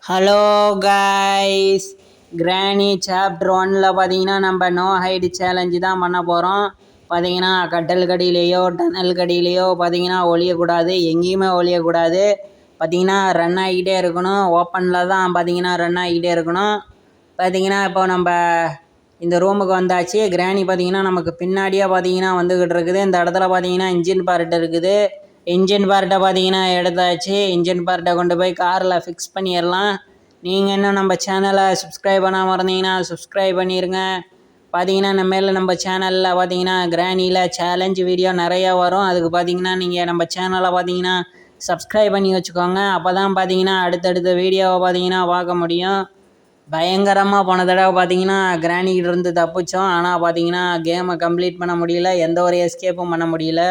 Hello guys, கிராணி chapter 1ல் பார்த்தீங்கன்னா நம்ம நோ ஹைட் சேலஞ்சு தான் பண்ண போகிறோம். பார்த்தீங்கன்னா கட்டல் கடியிலையோ டனல் கடியிலையோ பார்த்தீங்கன்னா ஒழியக்கூடாது, எங்கேயுமே ஒழியக்கூடாது. பார்த்தீங்கன்னா ரன் ஆகிக்கிட்டே இருக்கணும், ஓப்பனில் தான் பார்த்தீங்கன்னா ரன் ஆகிக்கிட்டே இருக்கணும். பார்த்தீங்கன்னா இப்போ நம்ம இந்த ரூமுக்கு வந்தாச்சு. கிராணி பார்த்தீங்கன்னா நமக்கு பின்னாடியே பார்த்தீங்கன்னா வந்துக்கிட்டு இருக்குது. இந்த இடத்துல பார்த்தீங்கன்னா இன்ஜின் பார்ட் இருக்குது. இன்ஜின் பார்ட்டை பார்த்தீங்கன்னா எடுத்தாச்சு. இன்ஜின் பார்ட்டை கொண்டு போய் காரில் ஃபிக்ஸ் பண்ணிடலாம். நீங்கள் இன்னும் நம்ம சேனலை சப்ஸ்கிரைப் பண்ணாமல் இருந்தீங்கன்னா சப்ஸ்கிரைப் பண்ணிடுங்க. பார்த்தீங்கன்னா நம்ம சேனலில் பார்த்தீங்கன்னா கிராணியில் சேலஞ்ச் வீடியோ நிறையா வரும். அதுக்கு பார்த்தீங்கன்னா நீங்கள் நம்ம சேனலை பார்த்தீங்கன்னா சப்ஸ்கிரைப் பண்ணி வச்சுக்கோங்க. அப்போ தான் பார்த்தீங்கன்னா அடுத்தடுத்த வீடியோவை பார்த்தீங்கன்னா பார்க்க முடியும். பயங்கரமாக போன தடவை பார்த்தீங்கன்னா கிராணிக்கிட்ட இருந்து தப்பிச்சோம். ஆனால் பார்த்தீங்கன்னா கேமை கம்ப்ளீட் பண்ண முடியல, எந்த ஒரு எஸ்கேப்பும் பண்ண முடியல.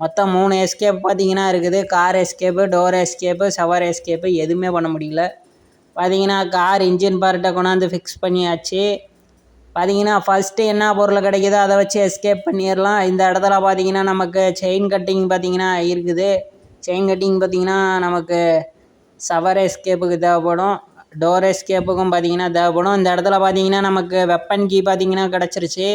மொத்தம் 3 எஸ்கேப் பார்த்தீங்கன்னா இருக்குது. Car escape, door escape, shower escape, எதுவுமே பண்ண முடியல. பார்த்தீங்கன்னா கார் இன்ஜின் பார்ட்டை கொண்டாந்து ஃபிக்ஸ் பண்ணியாச்சு. பார்த்தீங்கன்னா ஃபஸ்ட்டு என்ன பொருள் கிடைக்குதோ அதை வச்சு எஸ்கேப் பண்ணிடலாம். இந்த இடத்துல பார்த்தீங்கன்னா நமக்கு செயின் கட்டிங் பார்த்தீங்கன்னா இருக்குது. செயின் கட்டிங் பார்த்தீங்கன்னா நமக்கு ஷவர் எஸ்கேப்புக்கு தேவைப்படும், டோர் எஸ்கேப்புக்கும் பார்த்தீங்கன்னா தேவைப்படும். இந்த இடத்துல பார்த்தீங்கன்னா நமக்கு வெப்பன் கீ பார்த்தீங்கன்னா கிடச்சிருச்சு.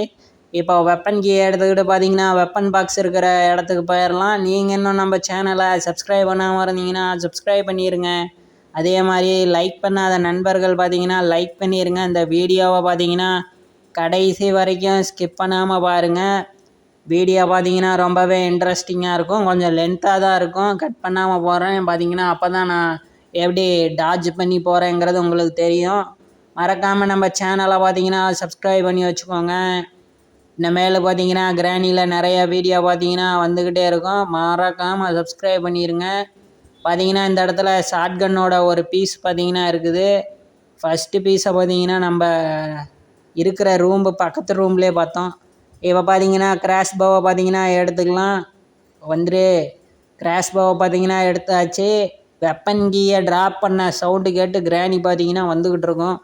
இப்போ வெப்பன் கீ எடுத்துக்கிட்டு பார்த்தீங்கன்னா வெப்பன் பாக்ஸ் இருக்கிற இடத்துக்கு போயிடலாம். நீங்கள் இன்னும் நம்ம சேனலை சப்ஸ்கிரைப் பண்ணாமல் இருந்தீங்கன்னா சப்ஸ்கிரைப் பண்ணிடுங்க. அதே மாதிரி லைக் பண்ணாத நண்பர்கள் பார்த்தீங்கன்னா லைக் பண்ணிடுங்க. இந்த வீடியோவை பார்த்தீங்கன்னா கடைசி வரைக்கும் ஸ்கிப் பண்ணாமல் பாருங்கள். வீடியோ பார்த்தீங்கன்னா ரொம்பவே இன்ட்ரெஸ்டிங்காக இருக்கும், கொஞ்சம் லென்த்தாக தான் இருக்கும். கட் பண்ணாமல் போகிறேன் பார்த்தீங்கன்னா அப்போ தான் நான் எப்படி டாட்ஜ் பண்ணி போகிறேங்கிறது உங்களுக்கு தெரியும். மறக்காமல் நம்ம சேனலை பார்த்தீங்கன்னா சப்ஸ்கிரைப் பண்ணி வச்சுக்கோங்க. இனிமேல் பார்த்தீங்கன்னா கிராணியில் நிறைய வீடியோ பார்த்தீங்கன்னா வந்துக்கிட்டே இருக்கும். மறக்காமல் சப்ஸ்கிரைப் பண்ணிடுங்க. பார்த்தீங்கன்னா இந்த இடத்துல ஷாட்கன்னோட ஒரு பீஸ் பார்த்தீங்கன்னா இருக்குது. ஃபஸ்ட்டு பீஸை பார்த்தீங்கன்னா நம்ம இருக்கிற ரூம்பு பக்கத்து ரூம்லேயே பார்த்தோம். இப்போ பார்த்தீங்கன்னா கிராஷ் பவை பார்த்தீங்கன்னா எடுத்துக்கலாம். வந்துட்டு கிராஷ் பவை பார்த்தீங்கன்னா எடுத்தாச்சு. வெப்பன் கீயை ட்ராப் பண்ண சவுண்டு கேட்டு கிராணி பார்த்தீங்கன்னா வந்துக்கிட்டு இருக்கோம்.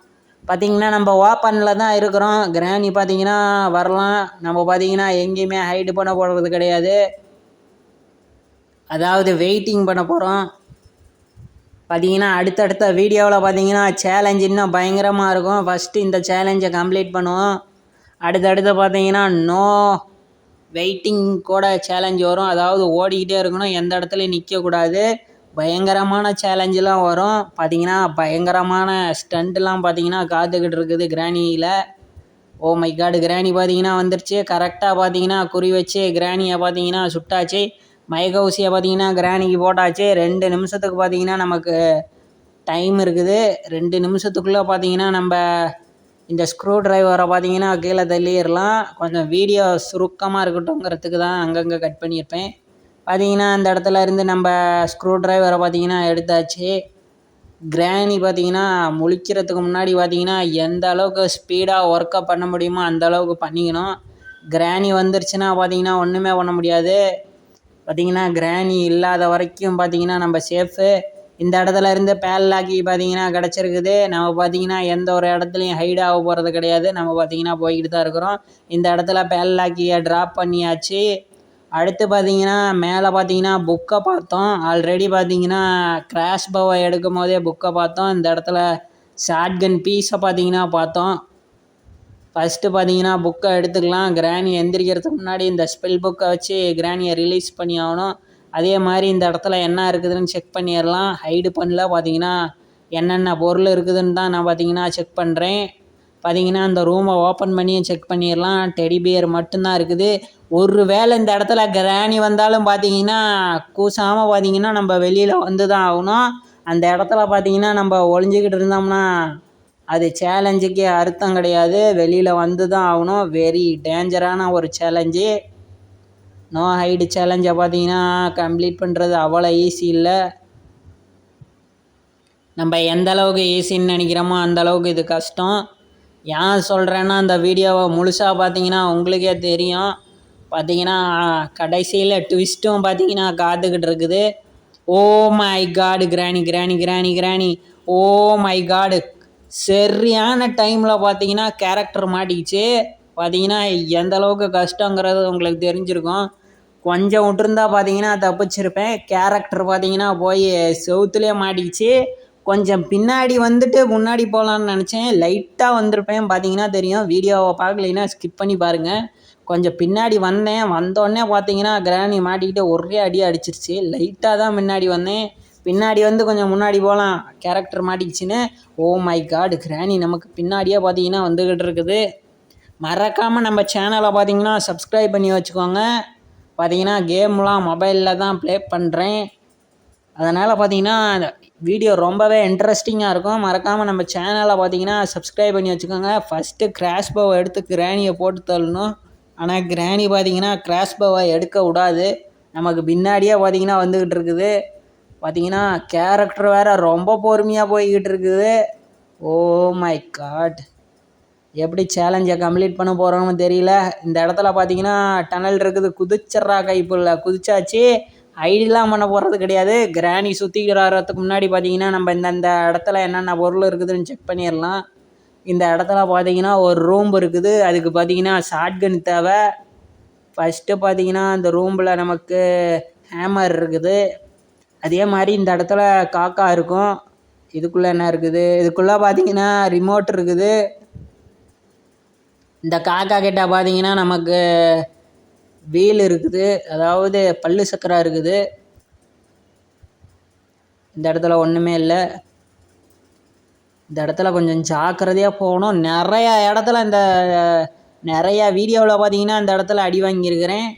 பார்த்திங்கன்னா நம்ம ஓப்பனில் தான் இருக்கிறோம். கிராணி பார்த்தீங்கன்னா வரலாம். நம்ம பார்த்தீங்கன்னா எங்கேயுமே ஹைடு பண்ண போகிறது கிடையாது, அதாவது வெயிட்டிங் பண்ண போகிறோம். பார்த்தீங்கன்னா அடுத்தடுத்த வீடியோவில் பார்த்தீங்கன்னா சேலஞ்ச் இன்னும் பயங்கரமாக இருக்கும். ஃபஸ்ட்டு இந்த சேலஞ்சை கம்ப்ளீட் பண்ணுவோம். அடுத்தடுத்து பார்த்தீங்கன்னா நோ வெயிட்டிங் கூட சேலஞ்ச் வரும், அதாவது ஓடிக்கிட்டே இருக்கணும், எந்த இடத்துலையும் நிற்கக்கூடாது. பயங்கரமான சேலஞ்செலாம் வரும். பார்த்தீங்கன்னா பயங்கரமான ஸ்டண்ட்லாம் பார்த்தீங்கன்னா காத்துக்கிட்டு இருக்குது கிராணியில். ஓ மை காடு, கிராணி பார்த்தீங்கன்னா வந்துருச்சு. கரெக்டாக பார்த்தீங்கன்னா குறி வச்சு கிராணியை பார்த்தீங்கன்னா சுட்டாச்சு. மைகவுசியை பார்த்தீங்கன்னா கிராணிக்கு போட்டாச்சு. 2 நிமிஷத்துக்கு பார்த்தீங்கன்னா நமக்கு டைம் இருக்குது. 2 நிமிஷத்துக்குள்ளே பார்த்தீங்கன்னா நம்ம இந்த ஸ்க்ரூ ட்ரைவரை பார்த்தீங்கன்னா கீழே தள்ளிடலாம். கொஞ்சம் வீடியோ சுருக்கமாக இருக்கட்டும்ங்கிறதுக்கு தான் அங்கங்கே கட் பண்ணியிருப்பேன். பார்த்தீங்கன்னா அந்த இடத்துல இருந்து நம்ம ஸ்க்ரூ ட்ரைவரை பார்த்தீங்கன்னா எடுத்தாச்சு. கிராணி பார்த்தீங்கன்னா முழிக்கிறதுக்கு முன்னாடி பார்த்தீங்கன்னா எந்த அளவுக்கு ஸ்பீடாக ஒர்க்கப் பண்ண முடியுமோ அந்த அளவுக்கு பண்ணிக்கணும். கிராணி வந்துருச்சுன்னா பார்த்தீங்கன்னா ஒன்றுமே பண்ண முடியாது. பார்த்தீங்கன்னா கிராணி இல்லாத வரைக்கும் பார்த்தீங்கன்னா நம்ம சேஃபு. இந்த இடத்துல இருந்து பேல்லாக்கி பார்த்தீங்கன்னா கிடச்சிருக்குது. நம்ம பார்த்தீங்கன்னா எந்த ஒரு இடத்துலையும் ஹைட் ஆக போகிறது கிடையாது. நம்ம பார்த்தீங்கன்னா போய்கிட்டு தான் இருக்கிறோம். இந்த இடத்துல பேல்லாக்கியை ட்ராப் பண்ணியாச்சு. அடுத்து பார்த்தீங்கன்னா மேலே பார்த்தீங்கன்னா புக்கை பார்த்தோம். ஆல்ரெடி பார்த்தீங்கன்னா கிராஷ் பவை எடுக்கும் போதே புக்கை பார்த்தோம். இந்த இடத்துல ஷாட்கன் பீஸை பார்த்தீங்கன்னா பார்த்தோம். ஃபஸ்ட்டு பார்த்தீங்கன்னா புக்கை எடுத்துக்கலாம். கிராணி எந்திரிக்கிறதுக்கு முன்னாடி இந்த ஸ்பெல் புக்கை வச்சு கிராணியை ரிலீஸ் பண்ணி ஆகணும். அதே மாதிரி இந்த இடத்துல என்ன இருக்குதுன்னு செக் பண்ணிடலாம். ஹைடு பண்ணல. பார்த்தீங்கன்னா என்னென்ன பொருள் இருக்குதுன்னு தான் நான் பார்த்தீங்கன்னா செக் பண்ணுறேன். பார்த்தீங்கன்னா இந்த ரூமை ஓப்பன் பண்ணியும் செக் பண்ணிடலாம். டெடி பியர் மட்டும்தான் இருக்குது. ஒரு வேளை இந்த இடத்துல கிராணி வந்தாலும் பார்த்தீங்கன்னா கூசாமல் பார்த்தீங்கன்னா நம்ம வெளியில் வந்து தான் ஆகணும். அந்த இடத்துல பார்த்தீங்கன்னா நம்ம ஒளிஞ்சிக்கிட்டு இருந்தோம்னா அது சேலஞ்சுக்கே அர்த்தம் கிடையாது. வெளியில் வந்து தான் ஆகணும். வெரி டேஞ்சரான ஒரு சேலஞ்சு. நோ ஹைடு சேலஞ்சை பார்த்தீங்கன்னா கம்ப்ளீட் பண்ணுறது அவ்வளோ ஈஸி இல்லை. நம்ம எந்த அளவுக்கு ஈஸின்னு நினைக்கிறோமோ அந்தளவுக்கு இது கஷ்டம். ஏன் சொல்கிறேன்னா அந்த வீடியோவை முழுசாக பார்த்தீங்கன்னா உங்களுக்கே தெரியும். பார்த்தீங்கன்னா கடைசியில் ட்விஸ்ட்டும் பார்த்தீங்கன்னா காத்துக்கிட்டு இருக்குது. ஓ மை காடு, கிராணி கிராணி கிராணி கிராணி ஓ மை காடு, சரியான டைமில் பார்த்தீங்கன்னா கேரக்டர் மாட்டிக்கிச்சு. பார்த்தீங்கன்னா எந்த அளவுக்கு கஷ்டங்கிறது உங்களுக்கு தெரிஞ்சிருக்கும். கொஞ்சம் விட்டுருந்தா பார்த்தீங்கன்னா தப்பிச்சிருப்பேன். கேரக்டர் பார்த்தீங்கன்னா போய் செவுத்துலேயே மாட்டிக்கிச்சு. கொஞ்சம் பின்னாடி வந்துட்டு முன்னாடி போகலான்னு நினச்சேன். லைட்டாக வந்திருப்பேன். பார்த்தீங்கன்னா தெரியும். வீடியோவை பார்க்கலைன்னா ஸ்கிப் பண்ணி பாருங்கள். கொஞ்சம் பின்னாடி வந்தேன். வந்தோடனே பார்த்தீங்கன்னா கிராணி மாட்டிக்கிட்டு ஒரே அடி அடிச்சிருச்சு. லைட்டாக தான் முன்னாடி வந்தேன். பின்னாடி வந்து கொஞ்சம் முன்னாடி போகலாம் கேரக்டர் மாட்டிக்கிச்சின்னு. ஓ மை காட், கிராணி நமக்கு பின்னாடியே பார்த்தீங்கன்னா வந்துக்கிட்டு இருக்குது. மறக்காமல் நம்ம சேனலை பார்த்தீங்கன்னா சப்ஸ்கிரைப் பண்ணி வச்சுக்கோங்க. பார்த்தீங்கன்னா கேம்லாம் மொபைலில் தான் ப்ளே பண்ணுறேன். அதனால் பார்த்தீங்கன்னா வீடியோ ரொம்பவே இன்ட்ரெஸ்டிங்காக இருக்கும். மறக்காமல் நம்ம சேனலை பார்த்தீங்கன்னா சப்ஸ்கிரைப் பண்ணி வச்சுக்கோங்க. ஃபஸ்ட்டு கிராஷ் பவை எடுத்து கிராணியை போட்டு தள்ளணும். ஆனால் கிராணி பார்த்தீங்கன்னா கிராஷ் பவை எடுக்க விடாது. நமக்கு பின்னாடியே பார்த்தீங்கன்னா வந்துக்கிட்டு இருக்குது. பார்த்தீங்கன்னா கேரக்டர் வேறு ரொம்ப பொறுமையாக போய்கிட்டு இருக்குது. ஓ மை காட், எப்படி சேலஞ்சை கம்ப்ளீட் பண்ண போகிறோம்னு தெரியல. இந்த இடத்துல பார்த்தீங்கன்னா டனல் இருக்குது. குதிச்சிட்றா கைப்புள்ள குதிச்சாச்சு. ஐடிலாம் பண்ண போகிறது கிடையாது. கிராணி சுற்றிக்கிட்டு வர்றதுக்கு முன்னாடி பார்த்தீங்கன்னா நம்ம இந்த இடத்துல என்னென்ன பொருள் இருக்குதுன்னு செக் பண்ணிடலாம். இந்த இடத்துல பார்த்தீங்கன்னா ஒரு ரூம் இருக்குது. அதுக்கு பார்த்தீங்கன்னா ஷாட்கன் தேவை. ஃபஸ்ட்டு பார்த்தீங்கன்னா அந்த ரூமில் நமக்கு ஹேமர் இருக்குது. அதே மாதிரி இந்த இடத்துல காக்கா இருக்கும். இதுக்குள்ளே என்ன இருக்குது? இதுக்குள்ளே பார்த்தீங்கன்னா ரிமோட் இருக்குது. இந்த காக்கா கிட்ட பார்த்தீங்கன்னா நமக்கு வீல் இருக்குது, அதாவது பல்லு சக்கரம் இருக்குது. இந்த இடத்துல ஒன்றுமே இல்லை. இந்த இடத்துல கொஞ்சம் ஜாக்கிரதையாக போகணும். நிறையா வீடியோவில் பார்த்தீங்கன்னா இந்த இடத்துல அடி வாங்கியிருக்கிறேன்.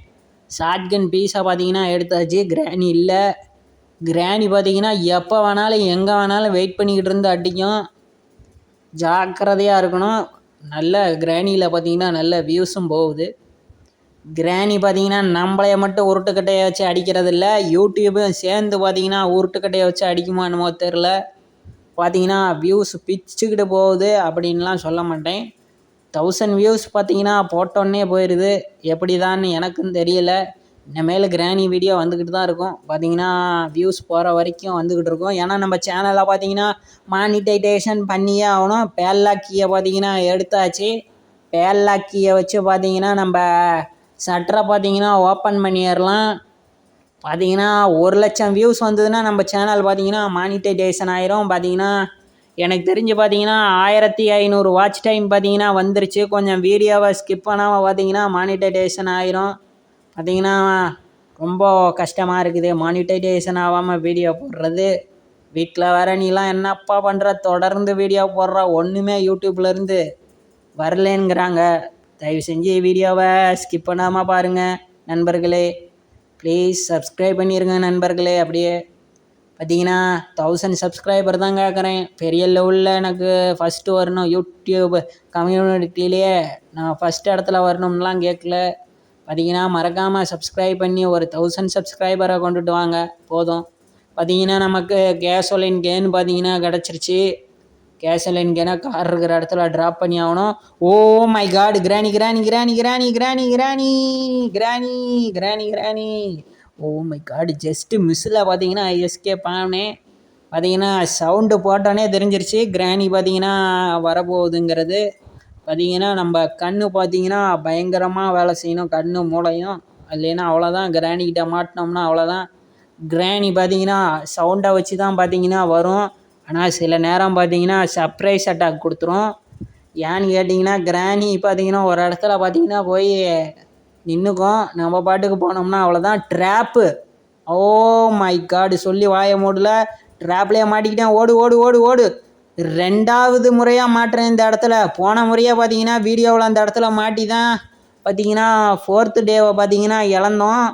ஷாட்கன் பீஸாக பார்த்தீங்கன்னா எடுத்தாச்சு. கிராணி இல்லை. கிராணி பார்த்தீங்கன்னா எப்போ வேணாலும் எங்கே வேணாலும் வெயிட் பண்ணிக்கிட்டு இருந்து அடிக்கும். ஜாக்கிரதையாக இருக்கணும். நல்ல கிராணியில் பார்த்தீங்கன்னா நல்ல வியூஸும் போகுது. கிராணி பார்த்தீங்கன்னா நம்மளைய மட்டும் உருட்டுக்கட்டையை வச்சு அடிக்கிறது இல்லை, யூடியூபும் சேர்ந்து பார்த்தீங்கன்னா உருட்டுக்கட்டையை வச்சு அடிக்குமா என்னமோ தெரில. பார்த்தீங்கன்னா வியூஸ் பிச்சுக்கிட்டு போகுது அப்படின்லாம் சொல்ல மாட்டேன். 1000 வியூஸ் பார்த்தீங்கன்னா போட்டோன்னே போயிடுது. எப்படி தான் எனக்கும் தெரியல. இனிமேல் கிராணி வீடியோ வந்துக்கிட்டு தான் இருக்கும். பார்த்தீங்கன்னா வியூஸ் போகிற வரைக்கும் வந்துக்கிட்டு இருக்கும். ஏன்னா நம்ம சேனலில் பார்த்தீங்கன்னா மானிட்டைசேஷன் பண்ணியே ஆகணும். பேல்லாக்கியை பார்த்தீங்கன்னா எடுத்தாச்சு. பேல்லாக்கியை வச்சு பார்த்தீங்கன்னா நம்ம சட்டரை பார்த்தீங்கன்னா ஓப்பன் பண்ணிடலாம். பார்த்தீங்கன்னா 1,00,000 வியூஸ் வந்ததுன்னா நம்ம சேனல் பார்த்தீங்கன்னா மானிட்டைசேஷன் ஆயிரும். பார்த்தீங்கன்னா எனக்கு தெரிஞ்சு பார்த்தீங்கன்னா 1500 வாட்ச் டைம் பார்த்தீங்கன்னா வந்துருச்சு. கொஞ்சம் வீடியோவை ஸ்கிப் பண்ணாமல் பார்த்தீங்கன்னா மானிட்டைசேஷன் ஆயிரும். பார்த்தீங்கன்னா ரொம்ப கஷ்டமாக இருக்குது மானிட்டைசேஷன் ஆகாமல் வீடியோ போடுறது. வீட்டில் வேறு நீலாம் என்னப்பா பண்ணுற, தொடர்ந்து வீடியோ போடுற, ஒன்றுமே யூடியூப்லேருந்து வரலேங்கிறாங்க. தயவு செஞ்சு வீடியோவை ஸ்கிப் பண்ணாமல் பாருங்கள் நண்பர்களே. ப்ளீஸ் சப்ஸ்கிரைப் பண்ணிடுங்க நண்பர்களே. அப்படியே பார்த்தீங்கன்னா 1000 சப்ஸ்கிரைபர் தான் கேட்குறேன். பெரிய லெவலில் எனக்கு ஃபஸ்ட்டு வரணும். யூடியூப் கம்யூனிட்டிலேயே நான் ஃபஸ்ட் இடத்துல வரணும்லாம் கேட்கல. பார்த்தீங்கன்னா மறக்காமல் சப்ஸ்கிரைப் பண்ணி ஒரு 1000 சப்ஸ்கிரைபரை கொண்டுட்டு வாங்க போதும். பார்த்தீங்கன்னா நமக்கு கேசோலின் கேன்னு பார்த்தீங்கன்னா கிடச்சிருச்சு. கேசோலின் கேனை கார் இருக்கிற இடத்துல ட்ராப் பண்ணி ஆகணும். ஓ மை காட், கிராணி கிராணி கிராணி கிராணி கிராணி கிராணி கிராணி கிராணி கிராணி ஓ மை காடு, ஜஸ்ட்டு மிஸ்ஸில் பார்த்தீங்கன்னா எஸ்கேப் ஆனேன். பார்த்தீங்கன்னா சவுண்டு போட்டோன்னே தெரிஞ்சிருச்சு கிராணி பார்த்தீங்கன்னா வரப்போகுதுங்கிறது. பார்த்தீங்கன்னா நம்ம கண் பார்த்தீங்கன்னா பயங்கரமாக வேலை செய்யணும், கண் மூளையும். இல்லைன்னா அவ்வளோதான், கிராணிக்கிட்ட மாட்டினோம்னா அவ்வளோதான். கிராணி பார்த்தீங்கன்னா சவுண்டை வச்சு தான் பார்த்தீங்கன்னா வரும். ஆனால் சில நேரம் பார்த்தீங்கன்னா சர்ப்ரைஸ் அட்டாக் கொடுத்துரும். ஏன்னு கேட்டிங்கன்னா கிராணி பார்த்தீங்கன்னா ஒரு இடத்துல பார்த்தீங்கன்னா போய் நின்றுக்கும். நம்ம பாட்டுக்கு போனோம்னா அவ்வளோதான். ட்ராப்பு, ஓ மை காடு, சொல்லி வாய மூடல. ட்ராப்லேயே மாட்டிக்கிட்டேன். ஓடு ஓடு ஓடு ஓடு. 2வது முறையாக மாட்டுறேன் இந்த இடத்துல. போன முறையாக பார்த்தீங்கன்னா வீடியோவில் அந்த இடத்துல மாட்டி தான் பார்த்தீங்கன்னா 4th டேவை பார்த்தீங்கன்னா இழந்தோம்.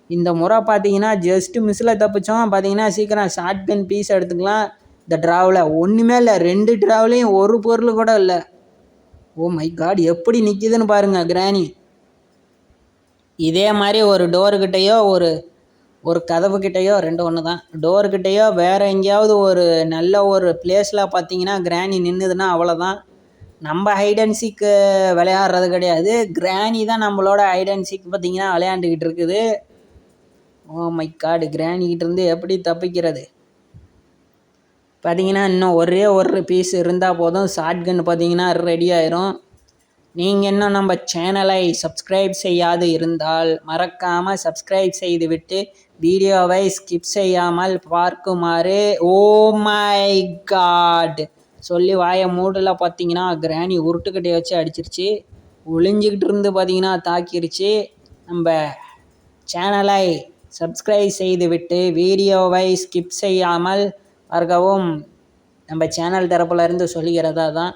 இந்த முறை பார்த்தீங்கன்னா ஜஸ்ட்டு மிஸ்ஸில் தப்பிச்சோம். பார்த்தீங்கன்னா சீக்கிரம் ஷாட்கன் பீஸ் எடுத்துக்கலாம். இந்த ட்ராவில் ஒன்றுமே இல்லை. 2 ட்ராவ்லேயும் ஒரு பொருள் கூட இல்லை. ஓ மை காட், எப்படி நிற்கிதுன்னு பாருங்கள் கிராணி. இதே மாதிரி ஒரு டோருக்கிட்டேயோ ஒரு கதவுக்கிட்டேயோ 2 ஒன்று தான். டோருக்கிட்டேயோ வேறு எங்கேயாவது ஒரு நல்ல ஒரு பிளேஸில் பார்த்தீங்கன்னா கிராணி நின்றுதுன்னா அவ்வளோதான். நம்ம ஹைட் அண்ட் சீக்கு விளையாடுறது கிடையாது, கிராணி தான் நம்மளோட ஹைட் அண்ட் சீக் பார்த்தீங்கன்னா விளையாண்டுக்கிட்டு இருக்குது. ஓ மை காடு, கிராணிக்கிட்டேருந்து எப்படி தப்பிக்கிறது? பார்த்தீங்கன்னா இன்னும் ஒரே ஒரு பீஸ் இருந்தால் போதும், ஷாட்கன் பார்த்தீங்கன்னா ரெடி ஆயிரும். நீங்கள் இன்னும் நம்ம சேனலை சப்ஸ்கிரைப் செய்யாது இருந்தால் மறக்காமல் சப்ஸ்கிரைப் செய்துவிட்டு வீடியோவை ஸ்கிப் செய்யாமல் பார்க்குமாறு. ஓ மை காட் சொல்லி வாயை மூடில் பார்த்தீங்கன்னா கிராணி உருட்டுக்கட்டையை வச்சு அடிச்சிருச்சு. ஒளிஞ்சிக்கிட்டு இருந்து பார்த்தீங்கன்னா தாக்கிருச்சு. நம்ம சேனலை சப்ஸ்கிரைப் செய்துவிட்டு வீடியோவை ஸ்கிப் செய்யாமல் பார்க்கவும் நம்ம சேனல் தரப்புல இருந்து சொல்லிக்கிறதா தான்.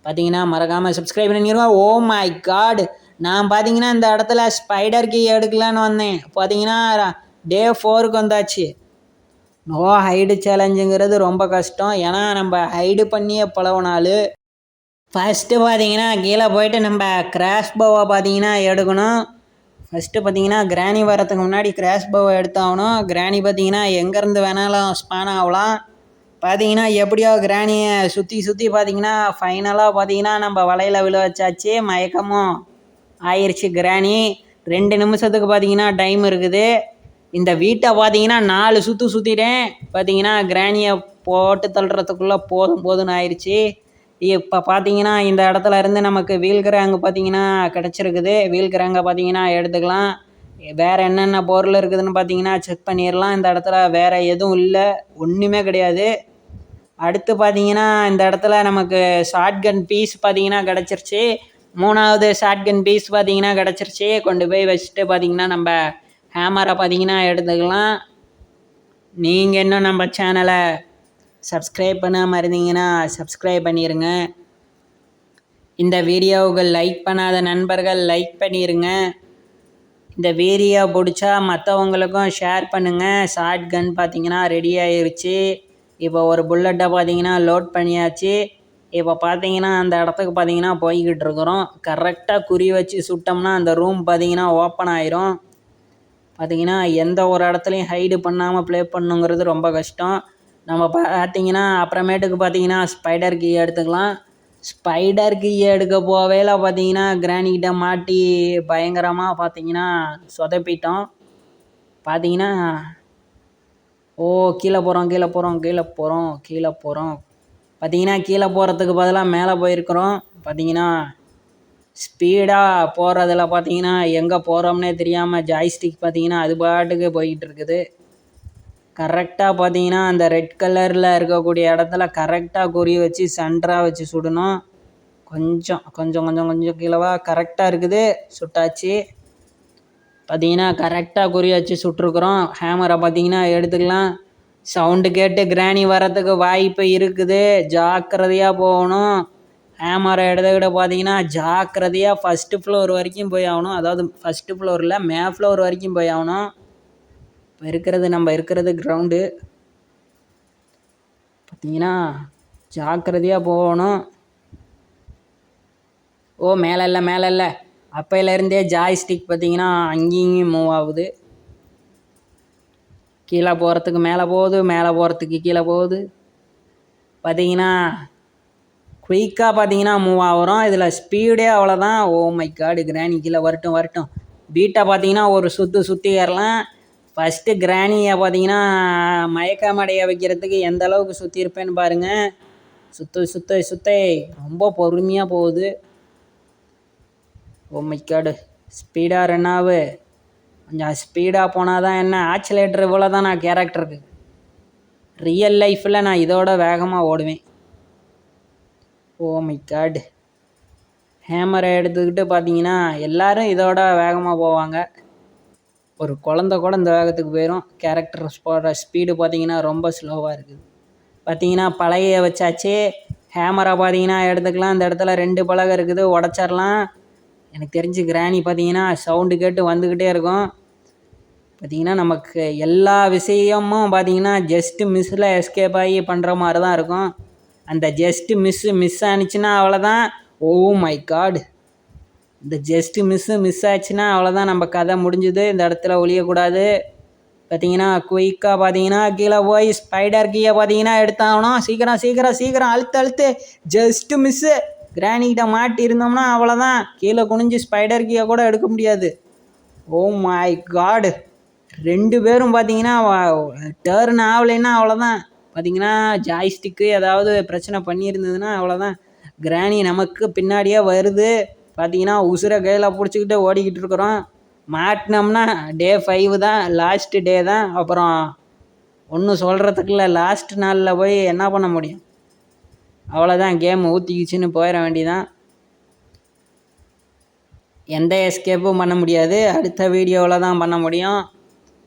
பார்த்தீங்கன்னா மறக்காமல் சப்ஸ்கிரைப் பண்ணிடுங்க. ஓ மை காட் நான் பார்த்தீங்கன்னா இந்த இடத்துல ஸ்பைடர் கீ எடுக்கலான்னு வந்தேன். பார்த்தீங்கன்னா டே 4க்கு வந்தாச்சு. நோ ஹைடு சேலஞ்சுங்கிறது ரொம்ப கஷ்டம். ஏன்னா நம்ம ஹைடு பண்ணியே பழகினாலு ஃபஸ்ட்டு பார்த்தீங்கன்னா கீழே போயிட்டு நம்ம கிராஷ் போவை பார்த்தீங்கன்னா எடுக்கணும். ஃபஸ்ட்டு பார்த்தீங்கன்னா கிராணி வரத்துக்கு முன்னாடி கிராஷ் போவை எடுத்தாகணும். கிராணி பார்த்தீங்கன்னா எங்கேருந்து வேணாலும் ஸ்பான் ஆகலாம். பார்த்தீங்கன்னா எப்படியோ கிராணியை சுற்றி பார்த்தீங்கன்னா ஃபைனலாக பார்த்தீங்கன்னா நம்ம வலையில் விழ வச்சாச்சு. மயக்கமும் ஆயிடுச்சு கிராணி. 2 நிமிஷத்துக்கு பார்த்தீங்கன்னா டைம் இருக்குது. இந்த வீட்டை பார்த்தீங்கன்னா 4 சுற்றிட்டேன். பார்த்தீங்கன்னா கிராணியை போட்டு தள்ளுறதுக்குள்ளே போதும்னு ஆயிடுச்சு. இப்போ பார்த்தீங்கன்னா இந்த இடத்துல இருந்து நமக்கு வீல் கிராங்கு பார்த்தீங்கன்னா கிடச்சிருக்குது. வீல் கிராங்கை பார்த்தீங்கன்னா எடுத்துக்கலாம். வேறு என்னென்ன பொருள் இருக்குதுன்னு பார்த்தீங்கன்னா செக் பண்ணிடலாம். இந்த இடத்துல வேறு எதுவும் இல்லை, ஒன்றுமே கிடையாது. அடுத்து பார்த்தீங்கன்னா இந்த இடத்துல நமக்கு ஷாட்கன் பீஸ் பார்த்தீங்கன்னா கிடச்சிருச்சு. 3வது ஷாட்கன் பீஸ் பார்த்தீங்கன்னா கிடச்சிருச்சு. கொண்டு போய் வச்சுட்டு பார்த்தீங்கன்னா நம்ம ஹேமரை பார்த்தீங்கன்னா எடுத்துக்கலாம். நீங்கள் இன்னும் நம்ம சேனலை சப்ஸ்கிரைப் பண்ணாமல் இருந்தீங்கன்னா சப்ஸ்கிரைப் பண்ணிடுங்க. இந்த வீடியோவுக்கு லைக் பண்ணாத நண்பர்கள் லைக் பண்ணிடுங்க. இந்த வீடியோ பிடிச்சா மற்றவங்களுக்கும் ஷேர் பண்ணுங்கள். ஷாட்கன் பார்த்தீங்கன்னா ரெடி ஆயிடுச்சு. இப்போ ஒரு புல்லட்டை பார்த்தீங்கன்னா லோட் பண்ணியாச்சு. இப்போ பார்த்தீங்கன்னா அந்த இடத்துக்கு பார்த்தீங்கன்னா போய்கிட்டு இருக்கிறோம். கரெக்டாக குறி வச்சு சுட்டோம்னா அந்த ரூம் பார்த்தீங்கன்னா ஓப்பன் ஆயிரும். பார்த்தீங்கன்னா எந்த ஒரு இடத்துலையும் ஹைடு பண்ணாமல் ப்ளே பண்ணுங்கிறது ரொம்ப கஷ்டம். நம்ம பார்த்தீங்கன்னா அப்புறமேட்டுக்கு பார்த்தீங்கன்னா ஸ்பைடர் கீ எடுத்துக்கலாம். ஸ்பைடர் கீ எடுக்க போவேல பார்த்தீங்கன்னா கிராணிக்கிட்ட மாட்டி பயங்கரமாக பார்த்தீங்கன்னா சொதப்பிட்டோம். பார்த்தீங்கன்னா கீழே போகிறோம். பார்த்தீங்கன்னா கீழே போகிறதுக்கு பதிலாக மேலே போயிருக்கிறோம். பார்த்தீங்கன்னா ஸ்பீடாக போகிறதுல பார்த்தீங்கன்னா எங்கே போகிறோம்னே தெரியாமல் ஜாய்ஸ்டிக் பார்த்தீங்கன்னா அது பாட்டுக்கு போய்கிட்டு இருக்குது. கரெக்டாக பார்த்தீங்கன்னா அந்த ரெட் கலரில் இருக்கக்கூடிய இடத்துல கரெக்டாக குறி வச்சு சென்டராக வச்சு சுடணும். கொஞ்சம் கீழவா கரெக்டாக இருக்குது. சுட்டாச்சு. பார்த்தீங்கன்னா கரெக்டாக குறி வச்சு சுட்டிருக்குறோம். ஹேமரை பார்த்தீங்கன்னா எடுத்துக்கலாம். சவுண்டு கேட்டு கிராணி வரத்துக்கு வாய்ப்பு இருக்குது. ஜாக்கிரதையாக போகணும். ஹேமரை எடுத்துக்கிட்ட பார்த்தீங்கன்னா ஜாக்கிரதையாக ஃபஸ்ட்டு ஃப்ளோர் வரைக்கும் போய் ஆகணும். அதாவது ஃபஸ்ட்டு ஃப்ளோரில் ஃப்ளோர் வரைக்கும் போய் ஆகணும். இப்போ நம்ம இருக்கிறது கிரவுண்டு. பார்த்தீங்கன்னா ஜாக்கிரதையாக போகணும். மேலே இல்லை அப்பையிலேருந்தே ஜாய்ஸ்டிக் பார்த்தீங்கன்னா அங்கேயும் மூவ் ஆகுது. கீழே போகிறதுக்கு மேலே போகுது, மேலே போகிறதுக்கு கீழே போகுது. பார்த்தீங்கன்னா குயிக்காக பார்த்தீங்கன்னா மூவ் ஆகிறோம். இதில் ஸ்பீடே அவ்வளோதான். ஓ மை காடு கிராணி கீழே வரட்டும். பீட்டை பார்த்தீங்கன்னா ஒரு சுற்றி ஏறலாம். ஃபஸ்ட்டு கிராணியை பார்த்தீங்கன்னா மயக்கமடைய வைக்கிறதுக்கு எந்த அளவுக்கு சுற்றிருப்பேன்னு பாருங்கள். சுத்த ரொம்ப பொறுமையாக போகுது. ஓ மை காடு ஸ்பீடாக ரன் ஆகு. கொஞ்சம் ஸ்பீடாக போனால் தான் என்ன, ஆக்சிலேட்டர் இவ்வளோ தான் நான் கேரக்டருக்கு. ரியல் லைஃப்பில் நான் இதோட வேகமாக ஓடுவேன். ஓ மை காட் ஹேமரை எடுத்துக்கிட்டு பார்த்தீங்கன்னா எல்லோரும் இதோட வேகமாக போவாங்க. ஒரு குழந்த கூட இந்த வேகத்துக்கு போயிடும். கேரக்டர் போகிற ஸ்பீடு பார்த்தீங்கன்னா ரொம்ப ஸ்லோவாக இருக்குது. பார்த்தீங்கன்னா பலகையை வச்சாச்சு. ஹேமரை பார்த்தீங்கன்னா எடுத்துக்கலாம். இந்த இடத்துல 2 பலகை இருக்குது, உடச்சிடலாம். எனக்கு தெரிஞ்சு கிராணி பார்த்தீங்கன்னா சவுண்டு கேட்டு வந்துக்கிட்டே இருக்கும். பார்த்திங்கன்னா நமக்கு எல்லா விஷயமும் பார்த்திங்கன்னா ஜஸ்ட்டு மிஸ்ஸில் எஸ்கேப் ஆகி பண்ணுற மாதிரி தான் இருக்கும். அந்த ஜஸ்ட்டு மிஸ் ஆனிச்சுன்னா அவ்வளோதான். ஓ மை காட் இந்த ஜஸ்ட்டு மிஸ் ஆச்சுன்னா அவ்வளோதான், நம்ம கதை முடிஞ்சுது. இந்த இடத்துல ஒழியக்கூடாது. பார்த்தீங்கன்னா குயிக்காக பார்த்தீங்கன்னா கீழே போய் ஸ்பைடர் கீயை பார்த்தீங்கன்னா எடுத்தாகணும். சீக்கிரம் அழுத்து. Just miss. கிராணிக்கிட்ட மாட்டி இருந்தோம்னா அவ்வளோதான். கீழே குனிஞ்சு ஸ்பைடர் கீயை கூட எடுக்க முடியாது. ஓ மை காடு 2 பேரும் பார்த்தீங்கன்னா டர்ன் ஆகலைன்னா அவ்வளோதான். பார்த்தீங்கன்னா ஜாய்ஸ்டிக்கு ஏதாவது பிரச்சனை பண்ணியிருந்ததுன்னா அவ்வளோதான். கிராணி நமக்கு பின்னாடியே வருது. பார்த்தீங்கன்னா உசுரை கையில் பிடிச்சிக்கிட்டு ஓடிக்கிட்டு இருக்கிறோம். மாட்டினோம்னா டே 5 தான், லாஸ்ட் டே தான். அப்புறம் ஒன்றும் சொல்கிறதுக்குள்ள லாஸ்ட் நாளில் போய் என்ன பண்ண முடியும்? அவ்வளோதான், கேம் ஊற்றிக்கிச்சின்னு போயிட வேண்டியதான். எந்த எஸ்கேப்பும் பண்ண முடியாது, அடுத்த வீடியோவில் தான் பண்ண முடியும்.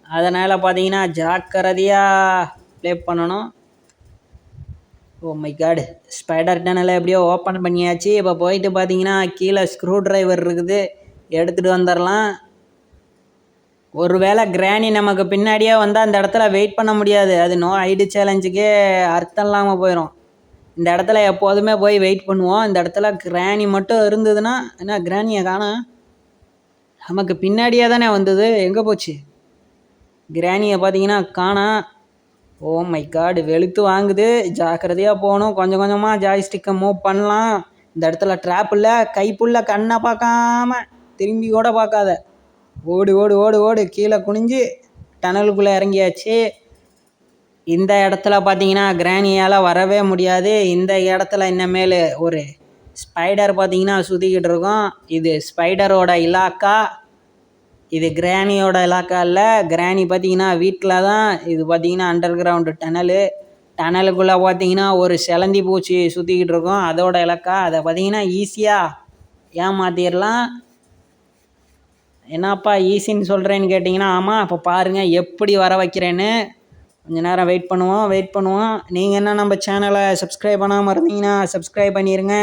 அதனால் பார்த்தீங்கன்னா ஜாக்கிரதையாக ப்ளே பண்ணணும். ஓ மை காட், ஸ்பைடர் டனலை எப்படியோ ஓப்பன் பண்ணியாச்சு. இப்போ போயிட்டு பார்த்தீங்கன்னா கீழே ஸ்க்ரூ ட்ரைவர் இருக்குது, எடுத்துகிட்டு வந்துடலாம். ஒரு வேளை கிராணி நமக்கு பின்னாடியே வந்தால் அந்த இடத்துல வெயிட் பண்ண முடியாது. அது நோ ஹைடு சேலஞ்சுக்கே அர்த்தம் இல்லாமல் போயிடும். இந்த இடத்துல எப்போதுமே போய் வெயிட் பண்ணுவோம். இந்த இடத்துல கிராணி மட்டும் இருந்ததுன்னா, என்ன கிராணியை காணோம், நமக்கு பின்னாடியே தானே வந்தது, எங்கே போச்சு கிராணியை? பார்த்தீங்கன்னா காணோம். ஓ மை காடு, வெளுத்து வாங்குது. ஜாக்கிரதையாக போகணும். கொஞ்சம் கொஞ்சமாக ஜாய்ஸ்டிக்கை மூவ் பண்ணலாம். இந்த இடத்துல ட்ராப் இல்லை, கைப்புள்ள கண்ணை பார்க்காம திரும்பி கூட பார்க்காத, ஓடு ஓடு ஓடு ஓடு. கீழே குனிஞ்சு டனலுக்குள்ளே இறங்கியாச்சு. இந்த இடத்துல பார்த்தீங்கன்னா கிராணியால் வரவே முடியாது. இந்த இடத்துல இன்னமேல் ஒரு ஸ்பைடர் பார்த்தீங்கன்னா சுற்றிக்கிட்டு இருக்கோம். இது ஸ்பைடரோட இலாக்கா, இது கிராணியோட இலாக்கா இல்லை. கிராணி பார்த்தீங்கன்னா வீட்டில் தான். இது பார்த்தீங்கன்னா அண்டர் கிரவுண்டு டனலுக்குள்ளே பார்த்தீங்கன்னா ஒரு செலந்தி பூச்சி சுற்றிக்கிட்டு இருக்கோம், அதோட இலாக்கா. அதை பார்த்தீங்கன்னா ஈஸியாக ஏமாற்றிடலாம். என்னப்பா ஈஸின்னு சொல்கிறேன்னு கேட்டிங்கன்னா, ஆமாம், அப்போ பாருங்கள் எப்படி வர வைக்கிறேன்னு. கொஞ்சம் நேரம் வெயிட் பண்ணுவோம். நீங்கள் என்ன நம்ம சேனலை சப்ஸ்கிரைப் பண்ணாமல் இருந்தீங்கன்னா சப்ஸ்கிரைப் பண்ணிடுங்க.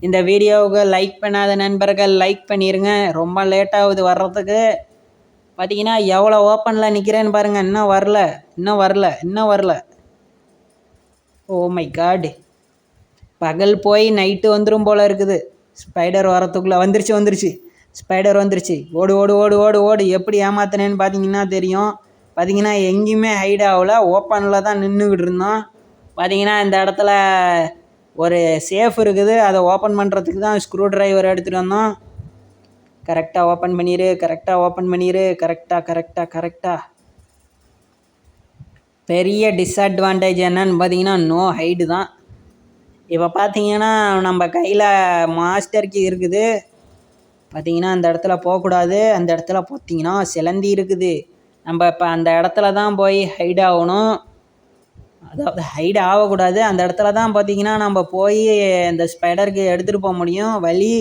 இந்த வீடியோவுக்கு லைக் பண்ணாத நண்பர்கள் லைக் பண்ணிடுங்க. ரொம்ப லேட்டாகுது வர்றதுக்கு. பார்த்தீங்கன்னா எவ்வளோ ஓப்பனில் நிற்கிறேன்னு பாருங்கள். இன்னும் வரல. ஓ மை காடு, பகல் போய் நைட்டு வந்துடும் போல் இருக்குது. ஸ்பைடர் வரத்துக்குள்ளே வந்துருச்சு. ஸ்பைடர் வந்துருச்சு. ஓடு ஓடு ஓடு ஓடு ஓடு. எப்படி ஏமாத்தினேன்னு பார்த்தீங்கன்னா தெரியும். பார்த்தீங்கன்னா எங்கேயுமே ஹைட் ஆகல, ஓப்பனில் தான் நின்றுக்கிட்டு இருந்தோம். பார்த்தீங்கன்னா இந்த இடத்துல ஒரு சேஃப் இருக்குது, அதை ஓப்பன் பண்ணுறதுக்கு தான் ஸ்க்ரூ ட்ரைவர் எடுத்துகிட்டு வந்தோம். கரெக்டாக ஓப்பன் பண்ணிடு. கரெக்டாக. பெரிய டிஸ்அட்வான்டேஜ் என்னன்னு பார்த்தீங்கன்னா நோ ஹைடு தான். இப்போ பார்த்தீங்கன்னா நம்ம கையில் மாஸ்டர் கீ இருக்குது. பார்த்தீங்கன்னா அந்த இடத்துல போகக்கூடாது. அந்த இடத்துல பார்த்தீங்கன்னா சிலந்தி இருக்குது. நம்ம இப்போ அந்த இடத்துல தான் போய் ஹைட் ஆகணும். அதாவது ஹைட் ஆகக்கூடாது. அந்த இடத்துல தான் பார்த்தீங்கன்னா நம்ம போய் இந்த ஸ்பைடருக்கு எடுத்துகிட்டு போக முடியும் வழி.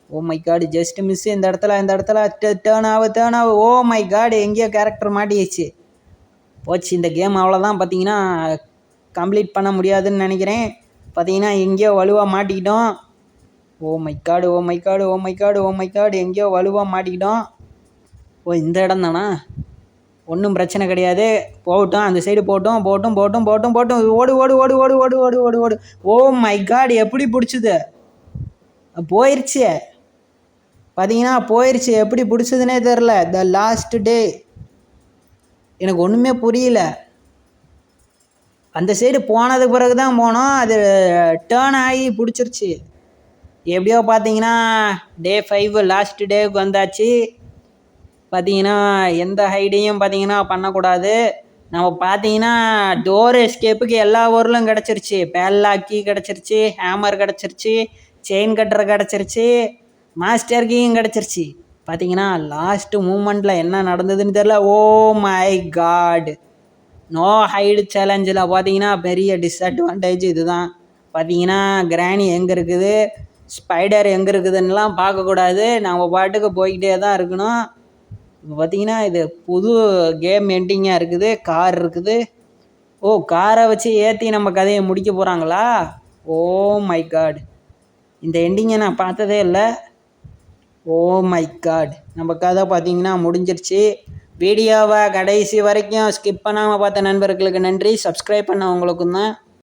Oh my god, just miss. இந்த இடத்துல டேர்ன் ஆகு. ஓ மை காடு, எங்கேயோ கேரக்டர் மாட்டிடுச்சு. போச்சு இந்த கேம், அவ்வளோதான். பார்த்தீங்கன்னா கம்ப்ளீட் பண்ண முடியாதுன்னு நினைக்கிறேன். பார்த்தீங்கன்னா எங்கேயோ வலுவாக மாட்டிக்கிட்டோம். ஓ மை காடு, எங்கேயோ வலுவாக மாட்டிக்கிட்டோம். ஓ இந்த இடம் தானா? ஒன்றும் பிரச்சனை கிடையாது, போகட்டும். அந்த சைடு போகட்டும். ஓடு. ஓ மை காட், எப்படி பிடிச்சிது? போயிடுச்சு. பார்த்தீங்கன்னா போயிடுச்சு. எப்படி பிடிச்சதுனே தெரில. த லாஸ்ட் டே எனக்கு ஒன்றுமே புரியல. அந்த சைடு போனதுக்கு பிறகு தான் போனோம். அது டேர்ன் ஆகி பிடிச்சிருச்சு. எப்படியோ பார்த்தீங்கன்னா டே 5 லாஸ்ட் டேவுக்கு வந்தாச்சு. பார்த்தீங்கன்னா எந்த ஹைடையும் பார்த்தீங்கன்னா பண்ணக்கூடாது. நம்ம பார்த்தீங்கன்னா டோர் எஸ்கேப்புக்கு எல்லா பொருளும் கிடச்சிருச்சு. பேல்லாக் கீ கிடச்சிருச்சு, ஹேமர் கிடச்சிருச்சு, செயின் கட்டர் கிடச்சிருச்சு, மாஸ்டர் கீயும் கிடச்சிருச்சு. பார்த்தீங்கன்னா லாஸ்ட்டு மூமெண்ட்டில் என்ன நடந்ததுன்னு தெரில. Oh my God, no hide சேலஞ்சில் பார்த்தீங்கன்னா பெரிய டிஸ்அட்வான்டேஜ் இது தான். பார்த்தீங்கன்னா கிராணி எங்கே இருக்குது, ஸ்பைடர் எங்கே இருக்குதுன்னெலாம் பார்க்கக்கூடாது. நம்ம பாட்டுக்கு போய்கிட்டே தான் இருக்கணும். இப்போ பார்த்தீங்கன்னா இது புது கேம் எண்டிங்காக இருக்குது. கார் இருக்குது. ஓ, காரை வச்சு ஏற்றி நம்ம கதையை முடிக்க போகிறாங்களா? ஓ மை காட், இந்த எண்டிங்கை நான் பார்த்ததே இல்லை. ஓ மை காட், நம்ம கதை பார்த்தீங்கன்னா முடிஞ்சிருச்சு. வீடியோவை கடைசி வரைக்கும் ஸ்கிப் பண்ணாமல் பார்த்த நண்பர்களுக்கு நன்றி. சப்ஸ்கிரைப் பண்ண உங்களுக்கும் தான்.